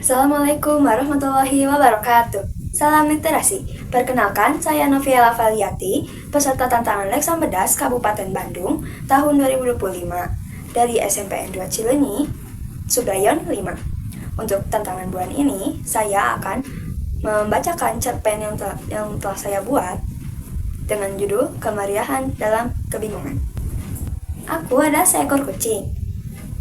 Assalamualaikum warahmatullahi wabarakatuh. Salam literasi. Perkenalkan, saya Noviela Valiati, peserta tantangan Leksambedas Kabupaten Bandung tahun 2025 dari SMPN 2 Cileunyi, Subrayon 5. Untuk tantangan bulan ini, saya akan membacakan cerpen yang telah saya buat dengan judul Kemeriahan dalam Kebingungan. Aku ada seekor kucing.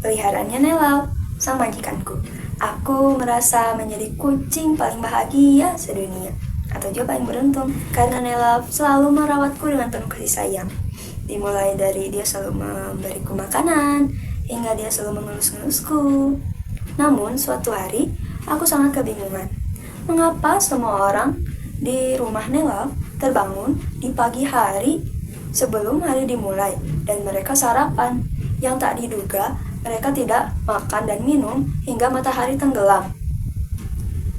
Peliharaannya Nelau, sang majikanku. Aku merasa menjadi kucing paling bahagia sedunia, atau juga paling beruntung, karena Nelau selalu merawatku dengan penuh kasih sayang. Dimulai dari dia selalu memberiku makanan, hingga dia selalu mengelus-ngelusku. Namun, suatu hari, aku sangat kebingungan. Mengapa semua orang di rumah Nelau terbangun di pagi hari sebelum hari dimulai, dan mereka sarapan? Yang tak diduga, mereka tidak makan dan minum hingga matahari tenggelam.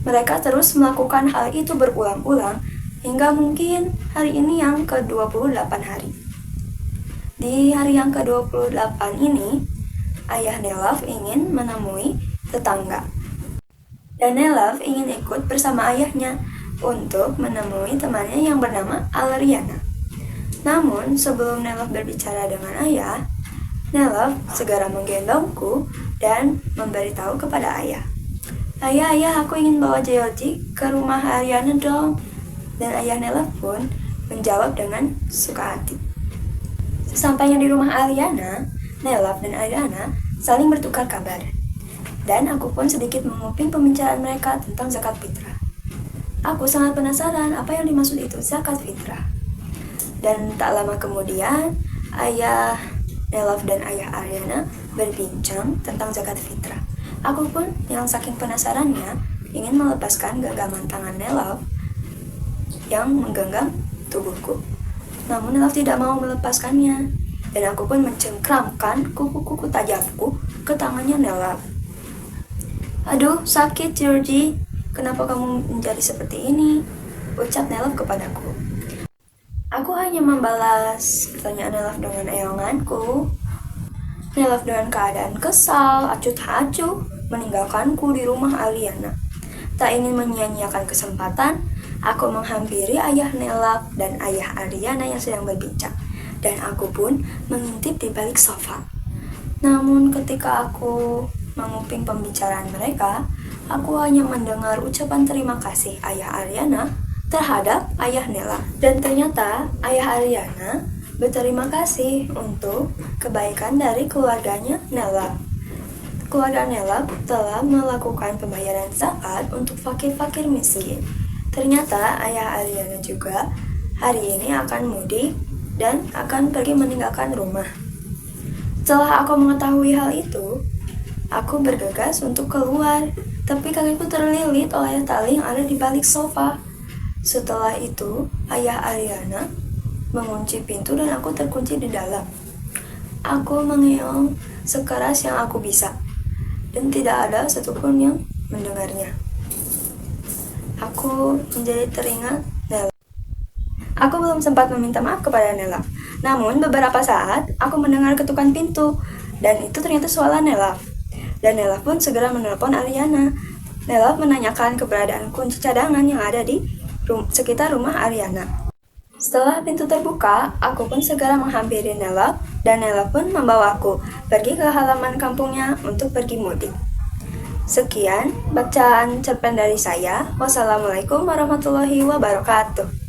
Mereka terus melakukan hal itu berulang-ulang hingga mungkin hari ini yang ke-28 hari. Di hari yang ke-28 ini, ayah Nelau ingin menemui tetangga. Dan Nelau ingin ikut bersama ayahnya untuk menemui temannya yang bernama Alriana. Namun, sebelum Nelau berbicara dengan ayah, Nelau segera menggendongku dan memberitahu kepada ayah. Ayah, aku ingin bawa Georgie ke rumah Ariana dong. Dan ayah Nelau pun menjawab dengan suka hati. Sesampainya di rumah Ariana, Nelau dan Ariana saling bertukar kabar. Dan aku pun sedikit menguping pembicaraan mereka tentang zakat fitrah. Aku sangat penasaran apa yang dimaksud itu zakat fitrah. Dan tak lama kemudian, ayah Nelau dan ayah Ariana berbincang tentang zakat fitrah. Aku pun yang saking penasarannya ingin melepaskan genggaman tangan Nelau yang menggenggam tubuhku. Namun Nelau tidak mau melepaskannya, dan aku pun mencengkramkan kuku-kuku tajamku ke tangannya Nelau. Aduh, sakit Georgie, kenapa kamu menjadi seperti ini? Ucap Nelau kepadaku. Aku hanya membalas pertanyaan Nelau dengan eonganku. Nelau dengan keadaan kesal, acuh-acuh, meninggalkanku di rumah Aliana. Tak ingin menyia-nyiakan kesempatan, aku menghampiri ayah Nelau dan ayah Ariana yang sedang berbincang, dan aku pun mengintip di balik sofa. Namun ketika aku menguping pembicaraan mereka, aku hanya mendengar ucapan terima kasih ayah Ariana terhadap ayah Nelau. Dan ternyata ayah Ariana berterima kasih untuk kebaikan dari keluarganya Nelau. Keluarga Nelau telah melakukan pembayaran zakat untuk fakir-fakir miskin. Ternyata ayah Ariana juga hari ini akan mudik dan akan pergi meninggalkan rumah. Setelah aku mengetahui hal itu, aku bergegas untuk keluar, tapi kakiku terlilit oleh tali yang ada di balik sofa. Setelah itu, ayah Ariana mengunci pintu dan aku terkunci di dalam. Aku mengeong sekeras yang aku bisa, dan tidak ada satupun yang mendengarnya. Aku menjadi teringat Nelau. Aku belum sempat meminta maaf kepada Nelau. Namun beberapa saat, aku mendengar ketukan pintu, dan itu ternyata suara Nelau. Dan Nelau pun segera menelpon Ariana. Nelau menanyakan keberadaan kunci cadangan yang ada di sekitar rumah Ariana. Setelah pintu terbuka, aku pun segera menghampiri Nelau, dan Nelau pun membawaku pergi ke halaman kampungnya untuk pergi mudik. Sekian bacaan cerpen dari saya. Wassalamualaikum warahmatullahi wabarakatuh.